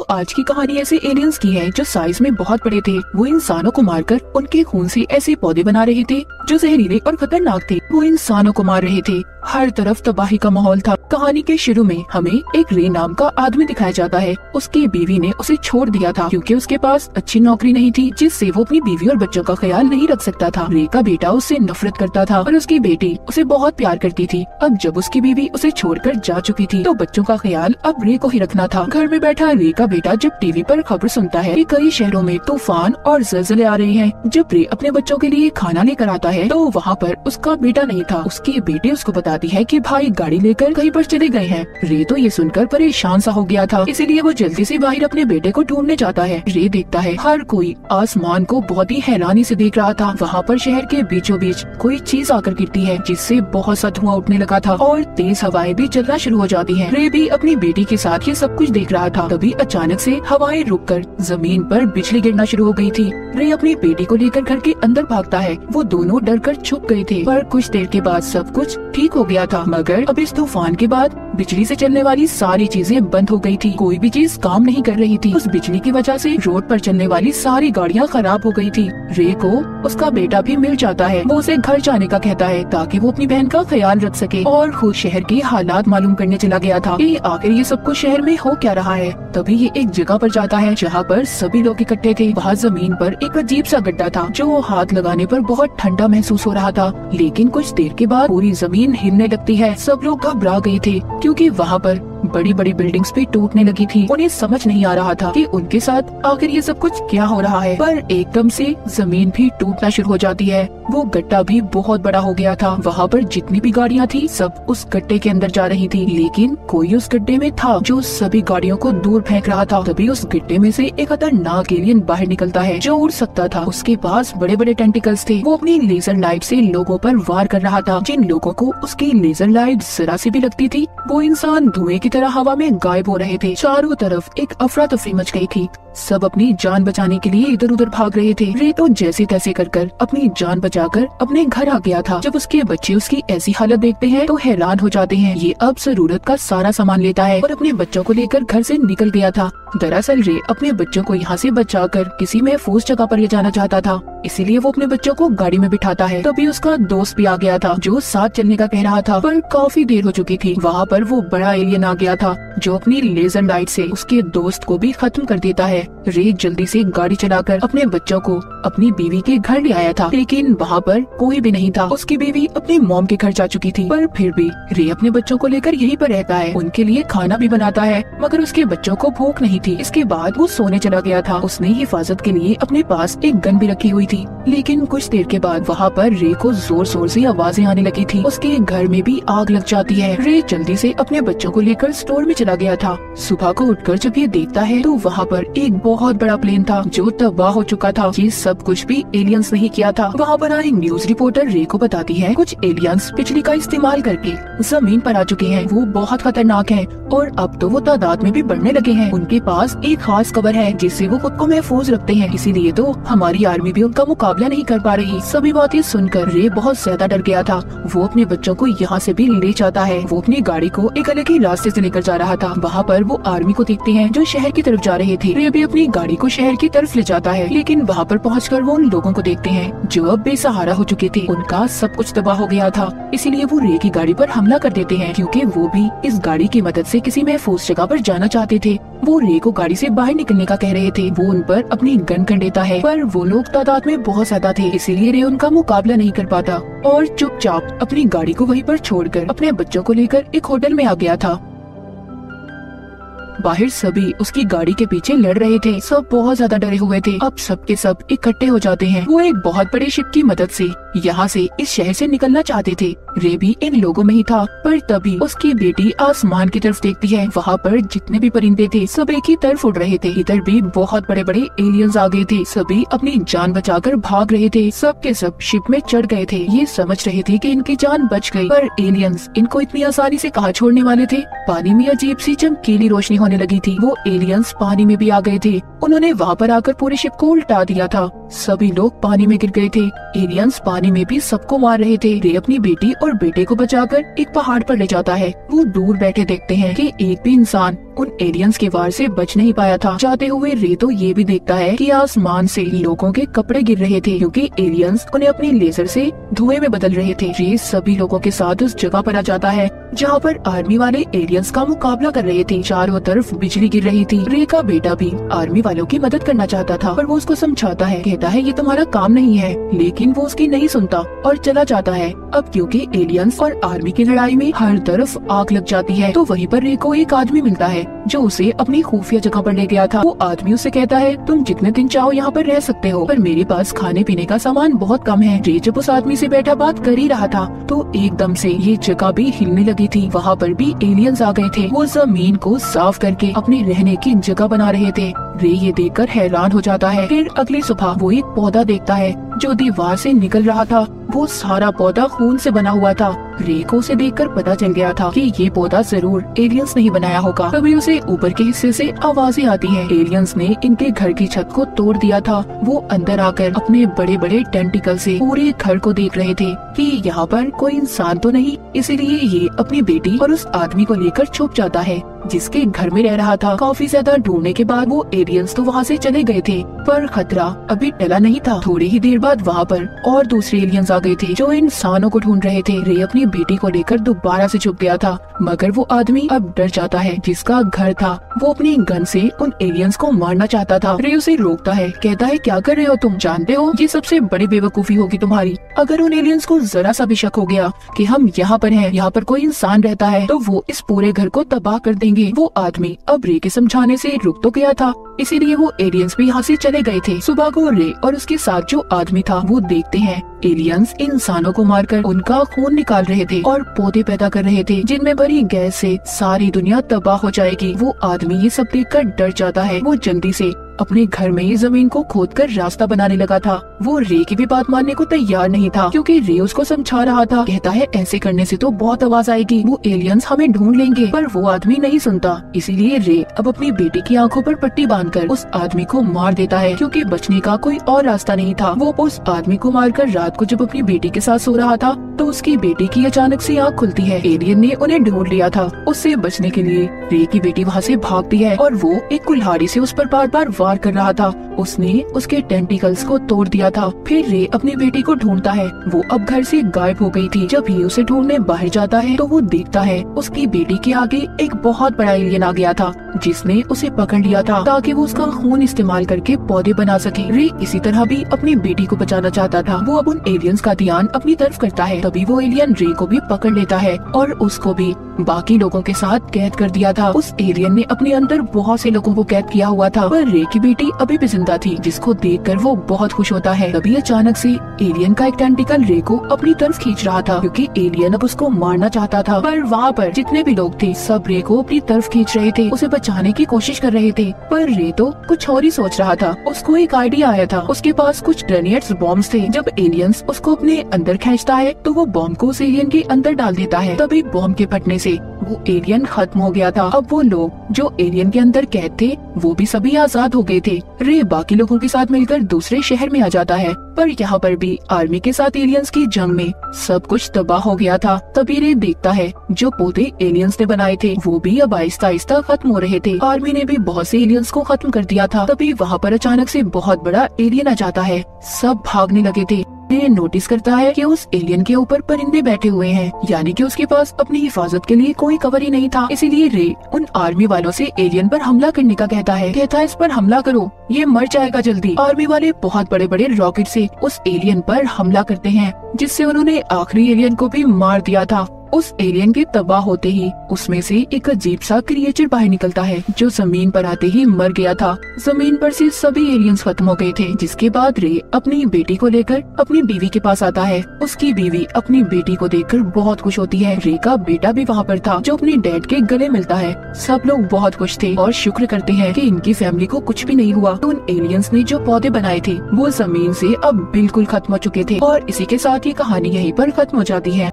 आज की कहानी ऐसे एलियंस की है जो साइज में बहुत बड़े थे। वो इंसानों को मारकर उनके खून से ऐसे पौधे बना रहे थे जो जहरीले और खतरनाक थे। वो इंसानों को मार रहे थे। हर तरफ तबाही का माहौल था। कहानी के शुरू में हमें एक रे नाम का आदमी दिखाया जाता है। उसकी बीवी ने उसे छोड़ दिया था क्योंकि उसके पास अच्छी नौकरी नहीं थी जिससे वो अपनी बीवी और बच्चों का ख्याल नहीं रख सकता था। रे का बेटा उससे नफरत करता था और उसकी बेटी उसे बहुत प्यार करती थी। अब जब उसकी बीवी उसे छोड़कर जा चुकी थी तो बच्चों का ख्याल अब रे को ही रखना था। घर में बैठा रे का बेटा जब टीवी पर खबर सुनता है कि कई शहरों में तूफान और ज़लज़ले आ रहे हैं। जब रे अपने बच्चों के लिए खाना लेकर आता है तो वहाँ पर उसका बेटा नहीं था। उसकी बेटी उसको बताती है कि भाई गाड़ी लेकर कहीं पर चले गए हैं। रे तो ये सुनकर परेशान सा हो गया था, इसीलिए वो जल्दी से बाहर अपने बेटे को ढूंढने जाता है। रे देखता है हर कोई आसमान को बहुत ही हैरानी से देख रहा था। वहाँ पर शहर के बीचों बीच कोई चीज आकर गिरती है जिससे बहुत सा धुआं उठने लगा था और तेज हवाएं भी चलना शुरू हो जाती हैं। रे भी अपनी बेटी के साथ ये सब कुछ देख रहा था। तभी अचानक से हवाएं रुककर जमीन पर बिजली गिरना शुरू हो गई थी। रे अपनी बेटी को लेकर घर के अंदर भागता है। वो दोनों डरकर छुप गए थे पर कुछ देर के बाद सब कुछ ठीक हो गया था। मगर अब इस तूफान के बाद बिजली से चलने वाली सारी चीजें बंद हो गई थी। कोई भी चीज काम नहीं कर रही थी। उस बिजली की वजह से रोड पर चलने वाली सारी गाड़ियां खराब हो गई थी। रे को उसका बेटा भी मिल जाता है। वो उसे घर जाने का कहता है ताकि वो अपनी बहन का ख्याल रख सके और खुद शहर के हालात मालूम करने चला गया था कि आखिर ये सब कुछ शहर में हो क्या रहा है। तभी ये एक जगह पर जाता है जहाँ पर सभी लोग इकट्ठे थे। वहाँ जमीन पर एक अजीब सा गड्ढा था जो हाथ लगाने पर बहुत ठंडा महसूस हो रहा था। लेकिन कुछ देर के बाद पूरी जमीन हिलने लगती है। सब लोग घबरा गए थे क्योंकि वहाँ पर बड़ी बड़ी बिल्डिंग्स भी टूटने लगी थी। उन्हें समझ नहीं आ रहा था कि उनके साथ आखिर ये सब कुछ क्या हो रहा है। पर एकदम से जमीन भी टूटना शुरू हो जाती है। वो गड्ढा भी बहुत बड़ा हो गया था। वहाँ पर जितनी भी गाड़ियाँ थी सब उस गड्ढे के अंदर जा रही थी। लेकिन कोई उस गड्ढे में था जो सभी गाड़ियों को दूर फेंक रहा था। तभी उस गड्ढे में से एक खतरनाक एलियन बाहर निकलता है जो उड़ सकता था। उसके पास बड़े बड़े टेंटिकल्स थे। वो अपनी लेजर लाइट से लोगों पर वार कर रहा था। जिन लोगों को उसकी लेजर लाइट जरा सी भी लगती थी वो इंसान धुएं की तरह हवा में गायब हो रहे थे। चारों तरफ एक अफरा तफरी मच गई थी। सब अपनी जान बचाने के लिए इधर उधर भाग रहे थे। रे तो जैसे तैसे कर अपनी जान बचाकर अपने घर आ गया था। जब उसके बच्चे उसकी ऐसी हालत देखते हैं तो हैरान हो जाते हैं। ये अब जरूरत का सारा सामान लेता है और अपने बच्चों को लेकर घर से निकल गया था। दरअसल रे अपने बच्चों को यहाँ से बचाकर किसी महफूज जगह पर ले जाना चाहता था, इसीलिए वो अपने बच्चों को गाड़ी में बिठाता है। तभी उसका दोस्त भी आ गया था जो साथ चलने का कह रहा था पर काफी देर हो चुकी थी। वहाँ पर वो बड़ा एलियन आ गया था जो अपनी लेजर लाइट से उसके दोस्त को भी खत्म कर देता है। रे जल्दी से गाड़ी चलाकर अपने बच्चों को अपनी बीवी के घर ले आया था लेकिन वहाँ पर कोई भी नहीं था। उसकी बीवी अपनी मॉम के घर जा चुकी थी पर फिर भी रे अपने बच्चों को लेकर यहीं पर रहता है। उनके लिए खाना भी बनाता है मगर उसके बच्चों को भूख नहीं थी। इसके बाद वो सोने चला गया था। उसने हिफाजत के लिए अपने पास एक गन भी रखी हुई थी। लेकिन कुछ देर के बाद वहाँ पर रे को जोर शोर से आवाजें आने लगी थी। उसके घर में भी आग लग जाती है। रे जल्दी से अपने बच्चों को लेकर स्टोर में चला गया था। सुबह को उठकर जब ये देखता है तो वहाँ पर एक बहुत बड़ा प्लेन था जो तबाह हो चुका था। ये सब कुछ भी एलियंस नहीं किया था। वहाँ पर एक न्यूज रिपोर्टर रे को बताती है कुछ एलियंस बिजली का इस्तेमाल करके जमीन पर आ चुके हैं। वो बहुत खतरनाक हैं और अब तो वो तादाद में भी बढ़ने लगे हैं। उनके पास एक खास कवर है जिससे वो खुद को महफूज रखते हैं, इसीलिए तो हमारी आर्मी भी उनका मुकाबला नहीं कर पा रही। सभी बातें सुनकर रे बहुत ज्यादा डर गया था। वो अपने बच्चों को यहाँ से भी ले जाता है। वो अपनी गाड़ी को एक अलग ही रास्ते से लेकर जा रहा था। वहाँ पर वो आर्मी को देखते हैं जो शहर की तरफ जा रहे थे। रे भी अपनी गाड़ी को शहर की तरफ ले जाता है लेकिन वहाँ पर पहुंचकर वो उन लोगों को देखते हैं जो अब बेसहारा हो चुके थे। उनका सब कुछ तबाह हो गया था, इसीलिए वो रे की गाड़ी पर हमला कर देते हैं क्योंकि वो भी इस गाड़ी की मदद से किसी महफूज जगह पर जाना चाहते थे। वो रे को गाड़ी से बाहर निकलने का कह रहे थे। वो उन पर अपनी गन कर देता है पर वो लोग तादाद में बहुत ज्यादा थे, इसीलिए रे उनका मुकाबला नहीं कर पाता और चुपचाप अपनी गाड़ी को वहीं पर छोड़कर अपने बच्चों को लेकर एक होटल में आ गया था। बाहर सभी उसकी गाड़ी के पीछे लड़ रहे थे। सब बहुत ज्यादा डरे हुए थे। अब सबके सब इकट्ठे हो जाते हैं। वो एक बहुत बड़े शिप की मदद से यहाँ से इस शहर से निकलना चाहते थे। रे भी इन लोगों में ही था पर तभी उसकी बेटी आसमान की तरफ देखती है। वहाँ पर जितने भी परिंदे थे सब एक ही तरफ उड़ रहे थे। इधर भी बहुत बड़े बड़े एलियंस आ गए थे। सभी अपनी जान बचाकर भाग रहे थे। सब के सब शिप में चढ़ गए थे। ये समझ रहे थे कि इनकी जान बच गई पर एलियंस इनको इतनी आसानी से कहाँ छोड़ने वाले थे। पानी में अजीब सी चमकीली रोशनी होने लगी थी। वो एलियंस पानी में भी आ गए थे। उन्होंने वहाँ पर आकर पूरे शिप को उल्टा दिया था। सभी लोग पानी में गिर गए थे। एलियंस पानी में भी सबको मार रहे थे। रे अपनी बेटी और बेटे को बचाकर एक पहाड़ पर ले जाता है। वो दूर बैठे देखते हैं कि एक भी इंसान उन एलियंस के वार से बच नहीं पाया था। जाते हुए रे तो ये भी देखता है कि आसमान से लोगों के कपड़े गिर रहे थे क्योंकि एलियंस उन्हें अपनी लेजर से धुएं में बदल रहे थे। रे सभी लोगों के साथ उस जगह पर आ जाता है जहाँ पर आर्मी वाले एलियंस का मुकाबला कर रहे थे। चारों तरफ बिजली गिर रही थी। रे का बेटा भी आर्मी वालों की मदद करना चाहता था पर वो उसको समझाता है, कहता है ये तुम्हारा काम नहीं है, लेकिन वो उसकी नहीं सुनता और चला जाता है। अब क्योंकि एलियंस और आर्मी की लड़ाई में हर तरफ आग लग जाती है तो वहीं पर रे को एक आदमी मिलता है जो उसे अपनी खुफिया जगह पर ले गया था। वो आदमी उसे कहता है तुम जितने दिन चाहो यहाँ पर रह सकते हो पर मेरे पास खाने पीने का सामान बहुत कम है। रे जब उस आदमी से बैठा बात कर ही रहा था तो एकदम से ये जगह भी हिलने लगी थी। वहाँ पर भी एलियंस आ गए थे। वो जमीन को साफ करके अपने रहने की जगह बना रहे थे। रे ये देखकर हैरान हो जाता है। फिर अगली सुबह वो एक पौधा देखता है जो दीवार से निकल रहा था। वो सारा पौधा खून से बना हुआ था। रे को उसे देखकर पता चल गया था कि ये पौधा जरूर एलियंस ने ही बनाया होगा। तभी उसे ऊपर के हिस्से से आवाजें आती हैं। एलियंस ने इनके घर की छत को तोड़ दिया था। वो अंदर आकर अपने बड़े बड़े टेंटिकल से पूरे घर को देख रहे थे कि यहाँ पर कोई इंसान तो नहीं, इसीलिए ये अपनी बेटी और उस आदमी को लेकर छुप जाता है जिसके घर में रह रहा था। काफी ज्यादा ढूंढने के बाद वो एलियंस तो वहाँ से चले गए थे पर खतरा अभी टला नहीं था। थोड़ी ही देर बाद वहाँ पर और दूसरे एलियंस आ गए थे जो इंसानों को ढूंढ रहे थे। रे अपनी बेटी को लेकर दोबारा से छुप गया था मगर वो आदमी अब डर जाता है जिसका घर था। वो अपनी गन से उन एलियंस को मारना चाहता था। रे उसे रोकता है, कहता है क्या कर रहे हो तुम, जानते हो ये सबसे बड़ी बेवकूफी होगी तुम्हारी। अगर उन एलियंस को जरा सा भी शक हो गया कि हम यहाँ पर हैं, यहाँ पर कोई इंसान रहता है तो वो इस पूरे घर को तबाह कर देंगे। वो आदमी अब रे के समझाने से रुक तो गया था, इसीलिए वो एलियंस भी यहाँ से चले गए थे। सुबह को रे और उसके साथ जो आदमी था वो देखते हैं एलियंस इंसानों को मारकर उनका खून निकाल रहे थे और पौधे पैदा कर रहे थे जिनमें भरी गैस से सारी दुनिया तबाह हो जाएगी। वो आदमी ये सब देखकर डर जाता है। वो जल्दी से अपने घर में ही जमीन को खोदकर रास्ता बनाने लगा था। वो रे की भी बात मानने को तैयार नहीं था क्योंकि रे उसको समझा रहा था, कहता है ऐसे करने से तो बहुत आवाज आएगी, वो एलियंस हमें ढूंढ लेंगे। पर वो आदमी नहीं सुनता, इसीलिए रे अब अपनी बेटी की आंखों पर पट्टी बांधकर उस आदमी को मार देता है क्योंकि बचने का कोई और रास्ता नहीं था। वो उस आदमी को मारकर रात को जब अपनी बेटी के साथ सो रहा था तो उसकी बेटी की अचानक से आँख खुलती है। एलियन ने उन्हें ढूंढ लिया था। उससे बचने के लिए रे की बेटी वहाँ से भागती है और वो एक कुल्हाड़ी से उस पर बार बार वार कर रहा था। उसने उसके टेंटिकल्स को तोड़ दिया था। फिर रे अपनी बेटी को ढूंढता है। वो अब घर से गायब हो गई थी। जब ये उसे ढूंढने बाहर जाता है तो वो देखता है उसकी बेटी के आगे एक बहुत बड़ा एलियन आ गया था जिसने उसे पकड़ लिया था ताकि वो उसका खून इस्तेमाल करके पौधे बना सके। रे इसी तरह भी अपनी बेटी को बचाना चाहता था। वो अब उन एलियंस का ध्यान अपनी तरफ करता है। तभी वो एलियन रे को भी पकड़ लेता है और उसको भी बाकी लोगों के साथ कैद कर दिया था। उस एलियन ने अपने अंदर बहुत से लोगों को कैद किया हुआ था पर रे की बेटी अभी भी जिंदा थी जिसको देखकर वो बहुत खुश होता है। तभी अचानक से एलियन का एक टेंटिकल रे को अपनी तरफ खींच रहा था क्योंकि एलियन अब उसको मारना चाहता था। पर वहाँ पर जितने भी लोग थे सब रे को अपनी तरफ खींच रहे थे, उसे बचाने की कोशिश कर रहे थे। पर रे तो कुछ और ही सोच रहा था। उसको एक आइडिया आया था। उसके पास कुछ ग्रेनेड्स बॉम्ब्स थे। जब एलियंस उसको अपने अंदर खींचता है तो वो बॉम्ब को उस एलियन के अंदर डाल देता है। तभी बॉम्ब के फटने से वो एलियन खत्म हो गया था। अब वो लोग जो एलियन के अंदर कैद थे वो भी सभी आजाद हो गए थे। रे बाकी लोगों के साथ मिलकर दूसरे शहर में आ जाता है पर यहाँ पर भी आर्मी के साथ एलियंस की जंग में सब कुछ तबाह हो गया था। तभी रे देखता है जो पौधे एलियंस ने बनाए थे वो भी अब आहिस्ता आहिस्ता खत्म हो रहे थे। आर्मी ने भी बहुत से एलियंस को खत्म कर दिया था। तभी वहाँ पर अचानक से बहुत बड़ा एलियन आ जाता है। सब भागने लगे थे। रे नोटिस करता है कि उस एलियन के ऊपर परिंदे बैठे हुए हैं, यानी कि उसके पास अपनी हिफाजत के लिए कोई कवर ही नहीं था। इसीलिए रे उन आर्मी वालों से एलियन पर हमला करने का कहता है इस पर हमला करो, ये मर जाएगा जल्दी। आर्मी वाले बहुत बड़े बड़े रॉकेट से उस एलियन पर हमला करते हैं जिससे उन्होंने आखिरी एलियन को भी मार दिया था। उस एलियन के तबाह होते ही उसमें से एक अजीब सा क्रिएचर बाहर निकलता है जो जमीन पर आते ही मर गया था। जमीन पर से सभी एलियंस खत्म हो गए थे। जिसके बाद रे अपनी बेटी को लेकर अपनी बीवी के पास आता है। उसकी बीवी अपनी बेटी को देखकर बहुत खुश होती है। रे का बेटा भी वहाँ पर था जो अपने डैड के गले मिलता है। सब लोग बहुत खुश थे और शुक्र करते हैं कि इनकी फैमिली को कुछ भी नहीं हुआ। तो उन एलियंस ने जो पौधे बनाए थे वो जमीन से अब बिल्कुल खत्म हो चुके थे। और इसी के साथ ये कहानी यहीं पर खत्म हो जाती है।